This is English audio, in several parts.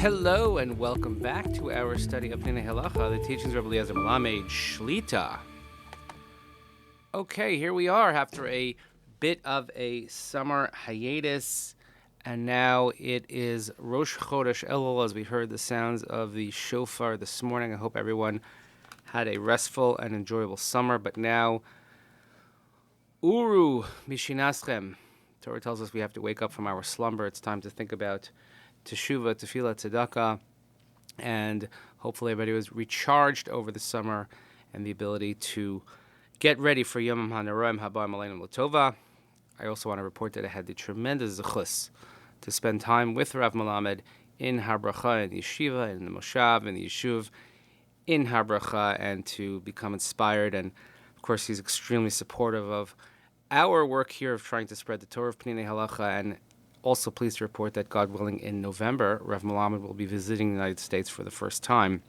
Hello and welcome back to our study of Peninei Halacha, the teachings of Rabbi Eliezer Melamed Shlita. Okay, here we are after a bit of a summer hiatus, and now it is Rosh Chodesh Elul as we heard the sounds of the shofar this morning. I hope everyone had a restful and enjoyable summer, but now Uru Mishinaschem. Torah tells us we have to wake up from our slumber. It's time to think about Teshuvah, Tefillah, Tzedakah, and hopefully everybody was recharged over the summer and the ability to get ready for Yom HaNoraim Habayim Aleinu L'Tova. I also want to report that I had the tremendous zechus to spend time with Rav Melamed in Har Bracha, in the yeshiva, in the moshav, in the yeshuv, in Har Bracha, and to become inspired. And of course, he's extremely supportive of our work here of trying to spread the Torah of Peninei Halacha. And also pleased to report that, God willing, in November, Rav Melamed will be visiting the United States for the first time,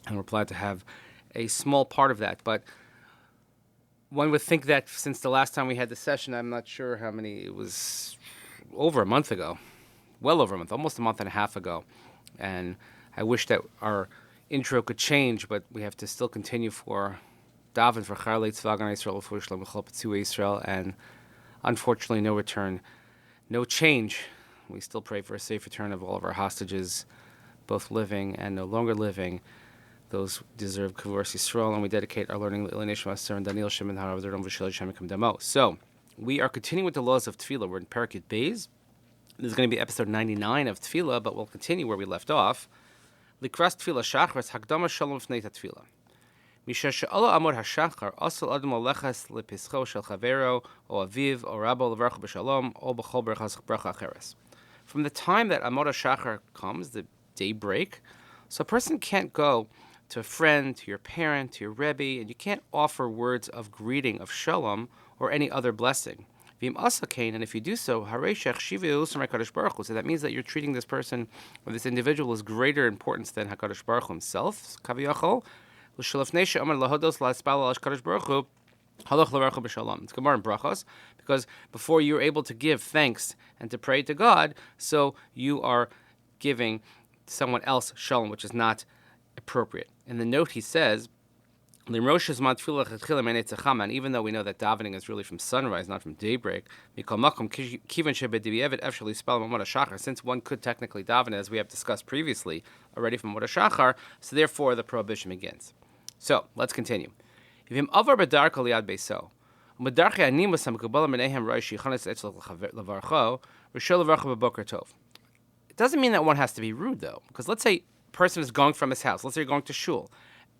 and we're glad to have a small part of that. But one would think that since the last time we had the session, I'm not sure how many, it was over a month ago, well over a month, almost a month and a half ago, and I wish that our intro could change, but we have to still continue for Daven for Charlei Tzvagan Yisrael for Shalom B'chol Petzua Yisrael, and unfortunately no return. No change. We still pray for a safe return of all of our hostages, both living and no longer living. Those deserve Kavur's Yisrael, and we dedicate our learning to Nishmat and Daniel Shimon Harav Zerom V'Shel Shem Yekam Damo. So, we are continuing with the laws of Tefillah. We're in Perez. This is going to be episode 99 of Tefillah, but we'll continue where we left off. Likras Tefillah Shachris Hakdama Shalom Fnei Tefillah. Misha she'ala amor hashachar asal adam alechas lepischo shel chavero o aviv o rabo levarchu b'shalom o b'chol bracha acheres. From the time that amor hashachar comes, the daybreak, so a person can't go to a friend, to your parent, to your rebbe, and you can't offer words of greeting, of shalom, or any other blessing. V'im asakain, and if you do so, harei shechshiva u'sam HaKadosh Baruch Hu, so that means that you're treating this person or this individual as greater importance than HaKadosh Baruch Hu himself, kaviyachol. It's Gemara in Brachos, because before you're able to give thanks and to pray to God, so you are giving someone else shalom, which is not appropriate. In the note he says, and even though we know that davening is really from sunrise, not from daybreak, since one could technically daven, as we have discussed previously, already from Amud HaShachar, so therefore the prohibition begins. So, let's continue. It doesn't mean that one has to be rude, though, because let's say a person is going from his house, let's say you're going to shul,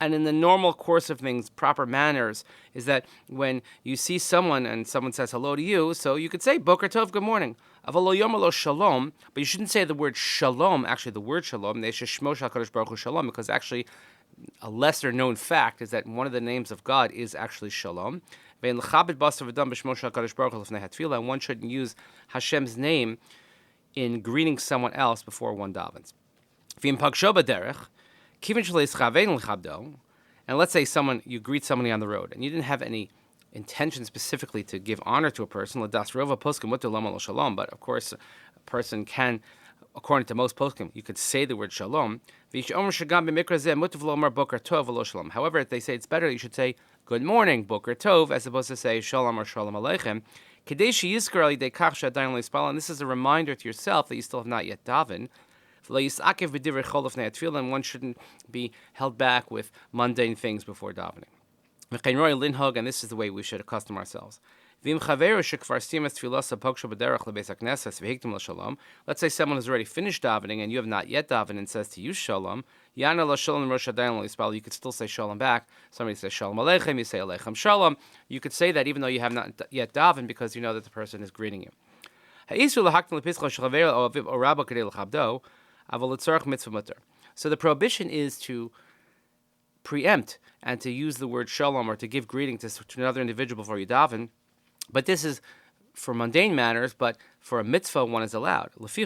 and in the normal course of things, proper manners is that when you see someone and someone says hello to you, so you could say Boker Tov, good morning. Shalom, but you shouldn't say the word shalom, actually the word shalom, because actually a lesser known fact is that one of the names of God is actually shalom. And one shouldn't use Hashem's name in greeting someone else before one davens. And let's say you greet somebody on the road, and you didn't have any intention specifically to give honor to a person, but of course, a person can, according to most poskim, you could say the word shalom. However, if they say it's better, you should say good morning, boker tov, as opposed to say shalom or shalom aleichem. And this is a reminder to yourself that you still have not yet davened. And one shouldn't be held back with mundane things before davening. And this is the way we should accustom ourselves. Let's say someone has already finished davening and you have not yet davened and says to you shalom. You could still say shalom back. Somebody says shalom aleichem, you say aleichem shalom. You could say that even though you have not yet davened because you know that the person is greeting you. So the prohibition is to preempt and to use the word shalom or to give greeting to another individual before you daven. But this is for mundane matters, but for a mitzvah one is allowed. If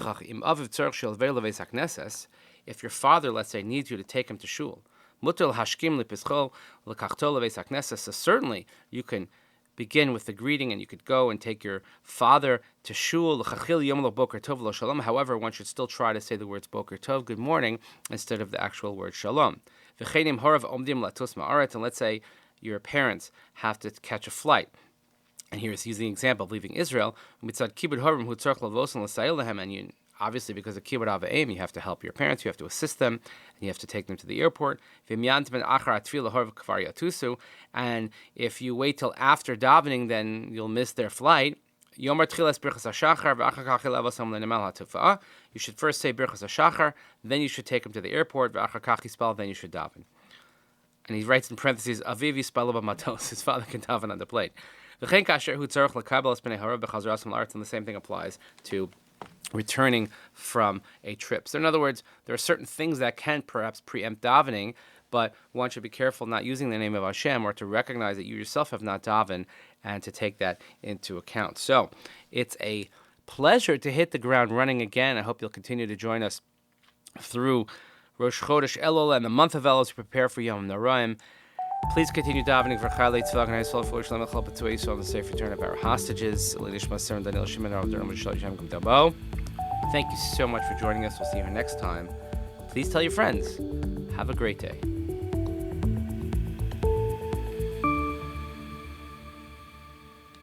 your father, let's say, needs you to take him to shul, so certainly you can begin with the greeting, and you could go and take your father to shul. However, one should still try to say the words boker tov, good morning, instead of the actual word shalom. And let's say your parents have to catch a flight. And here's using the example of leaving Israel. And you, obviously, because of kibbud av v'em, you have to help your parents, you have to assist them, and you have to take them to the airport. And if you wait till after davening, then you'll miss their flight. You should first say birchas hashachar, then you should take them to the airport, then you should daven. And he writes in parentheses, Aviv yispal b'matos, his father can daven on the plate. And the same thing applies to returning from a trip. So in other words, there are certain things that can perhaps preempt davening, but one should be careful not using the name of Hashem or to recognize that you yourself have not davened and to take that into account. So it's a pleasure to hit the ground running again. I hope you'll continue to join us through Rosh Chodesh Elul and the month of Elul to prepare for Yom Noraim. Please continue davening for Chayalei Tzvah Gnei Yisrael for Shalom Echol B'Tzvah Yisrael and the safe return of our hostages. Thank you so much for joining us. We'll see you next time. Please tell your friends. Have a great day.